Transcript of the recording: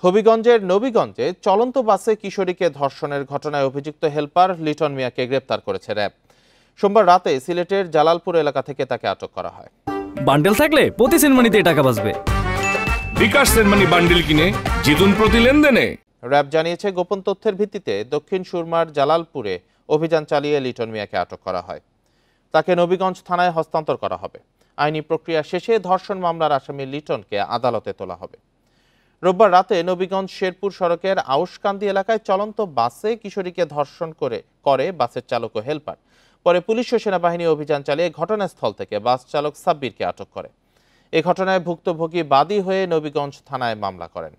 হবিগঞ্জের নবীগঞ্জে চলন্ত বাসে কিশোরীকে ধর্ষণের ঘটনায় অভিযুক্ত হেলপার লিটন মিয়াকে গ্রেপ্তার করেছে র্যাব। সোমবার রাতে সিলেটের জালালপুর এলাকা থেকে তাকে আটক করা হয়। বান্ডেল থাকলে প্রতি সেনমানিতে টাকা বাঁচবে। বিকাশ সেনমানি বান্ডেল কিনে জিতুন প্রতি লেনদেনে। র্যাব জানিয়েছে, গোপন তথ্যের ভিত্তিতে দক্ষিণ সুরমার জালালপুরে অভিযান চালিয়ে লিটন মিয়াকে আটক করা হয়। তাকে নবীগঞ্জ থানায় হস্তান্তর করা হবে। আইনি প্রক্রিয়া শেষে ধর্ষণ মামলার আসামি লিটনকে আদালতে তোলা হবে। রোববার রাতে নবীগঞ্জ শেরপুর সড়কের আউশকান্দি এলাকায় চলন্ত বাসে কিশোরীকে ধর্ষণ করে বাসের চালক ও হেলপার। পরে পুলিশ ও সেনাবাহিনী অভিযান চালিয়ে ঘটনাস্থল থেকে বাস চালক সাব্বিরকে আটক করে। এ ঘটনায় ভুক্তভোগী বাদী হয়ে নবীগঞ্জ থানায় মামলা করেন।